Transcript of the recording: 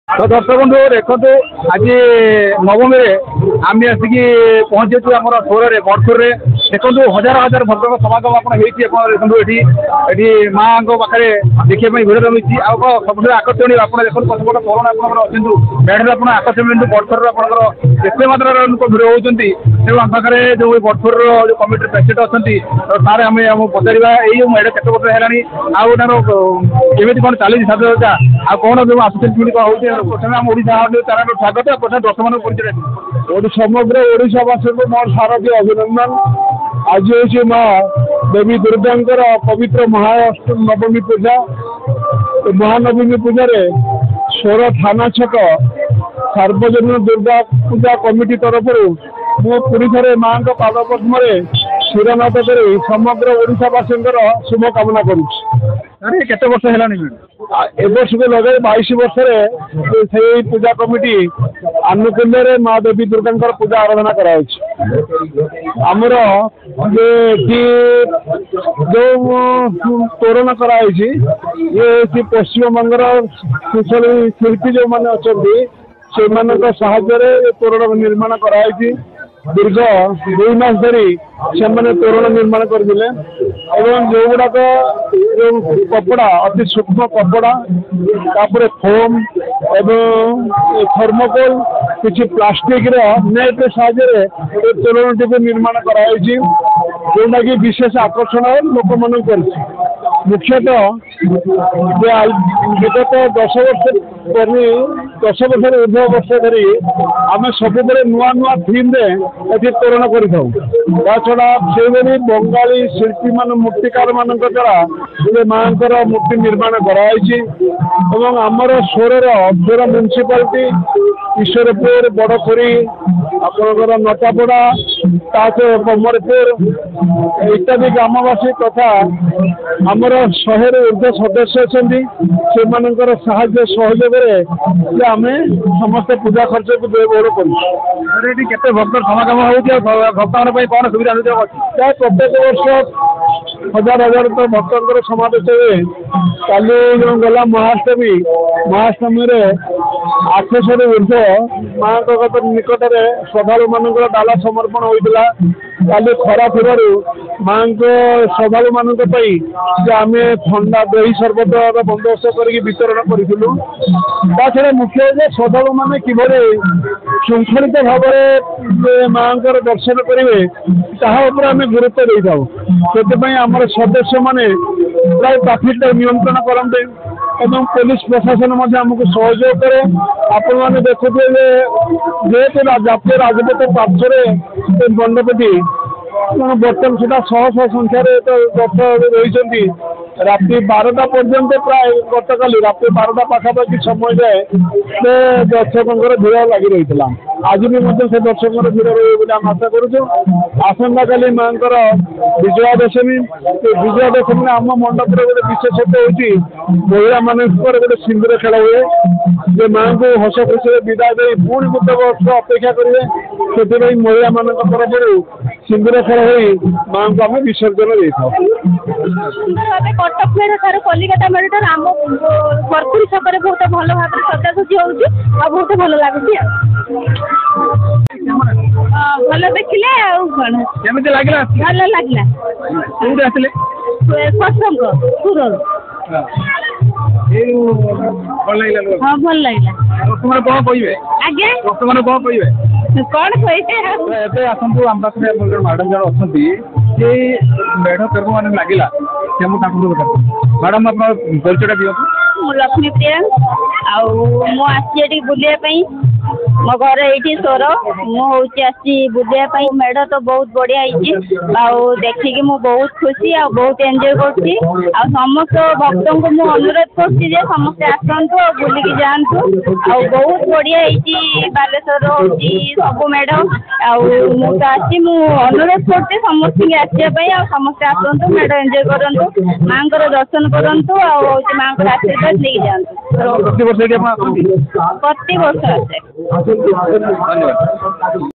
तो दर्शक बंधु देखो आज नवमी आम आसिक पहुंचु आम सोर बड़सुर देखो हजार हजार भक्त समागम आपको ये माँ पाखे देखा भिड़ रही सब आकर्षण आप देखो पछपट कौन आपंकर मेढ़ आप आकर्षण बड़सुर आपंकर मात्रा लोक भिड़ होती आम पाखे जो बड़सुर जो कमिटी प्रेसिडेंट अच्छा सारे आम पचार यही मेढ़ केत वर्ष है आमि कौन चली साजसज्जा आ कौन जो आसुच्च कौन हो प्रथम आम ओडिशा चैनल स्वागत प्रथम दर्शक मान परिचय समग्र ओडिशावासी को मोर शारदीय अभिनंदन। आज हूँ माँ देवी दुर्गांकर पवित्र महानवमी पूजा। महानवमी पूजा सोर थाना छक सार्वजनिक दुर्गा पूजा कमिटी तरफ मु पुरी थे माँ पाद पद्म शिरनाथ कर समग्र ओडिशावासी शुभकामना करुच्ची। केते वर्ष है वर्ष को लगे 22 वर्ष से पूजा कमिटी आनुकूल्य माँ देवी दुर्गा पूजा आराधना करामर जो तोरण कराई ये पश्चिम बंगर कुशली शिल्पी जो मैंने अच्छा साहाय्य तोरण निर्माण कराई। दीर्घ 2 मास धरी से तोरण निर्माण करते जो गुड़ाक जो कपड़ा अति सूक्ष्म कपड़ा तापर फोम एवं थर्मोकोल किसी प्लास्टिक नेट साहाय्य तोरण टी निर्माण कराई जोटा कि विशेष आकर्षण लोक मन कर मुख्यतः विगत 10 वर्ष ऊर्ध वर्ष धरी आम सब नुआ नुआ थीम ये तोरण करा से बंगाली शिल्पी मान मूर्तिकार मान द्वारा माँ मूर्ति निर्माण कराई आमर सोर म्यूनिसिपालिटी ईश्वरपुर बड़खोरी आपंकर नटापड़ा ताज कमरपुर इत्यादि ग्रामवासी तथा आमर 100 ऊर्ध सदस्य अच्छा साहाय्य सहयोग आम समस्त पूजा खर्च को व्यवहार कर भक्त समागम हो भक्त मान कौन सुविधा प्राय प्रत्येक वर्ष हजार हजार तो भक्तर समावेश हुए। काली जो गला महाअष्टमी 800 ऊर्ध माँ निकट में श्रद्धालु मान डाला समर्पण होता। काली खरा थी माँ श्रद्धालु मान आम ठंडा दही सरबत बंदोबस्त कर वितरण करूँ। मुख्य श्रद्धालु मान कि श्रृंखलित भाव में माँ दर्शन करेंगे आम गुरुत्व दे था से आम सदस्य मैंने प्राय ट्राफिक नियंत्रण करते एवं पुलिस प्रशासन आमको सहयोग करे। आपण मैंने देखुए जेहेतु जातीय राजपथ पार्श्वे मंडपटी बर्तमान सुधा 100 संख्यार रथ रही राति 12टा पर्यंत प्राय गतकाल राति 12टा पाखापाखि समय जाए दर्शकों भीड़ लगी रही। आज भी से दर्शकों भीड़ रही आम आशा करुँ। आसंता काली माँ विजयादशमी विजयादशमी आम मंडप गोटे विशेषत्व हो महिला मान गोटे सिंदूर खेल हुए जे माँ को हस खुशी विदाय दे पुणी गोटे वर्ष अपेक्षा करेंगे से महिला मान तरफ सिंदूर खेल हो माँ को आम विसर्जन दे था। कटक मेढ़ ठार कलिकता मेढ़ ठार आम बरपुरी छक बहुत भल भाव सजासजी हो बहुत भल लगुच भल देखिले केमिति लागला भल लागला कोउड आसले सत्संग सुरल भल लागला। हां भल लागला। तुमरे कोन कहिबे आगे तुमरे कोन कहिबे कौन कहते एते आसंतु आम पाखे मैडम जन अच्छा ये मेढ़ कर्म मान लगे मैडम आप परिचय दिखाँ। लक्ष्मी प्रिया आसी बुलाई मो घर ये सोर मुझे बुलाई मेढ़ तो बहुत बढ़िया देखिकी मु बहुत खुशी आ बहुत एंजॉय कर समस्त भक्त को मुझे अनुरोध कर समस्ते आसतु बुलिकी जातु बहुत बढ़िया बालेश्वर हो सब मेढ़ आसी अनुरोध कर समस्त आसवाई समस्ते आसतु मेढ़ एंजॉय करूँ माँ दर्शन करूँ माँ आशीर्वाद नहीं जातु प्रति वर्ष आसे। धन्यवाद।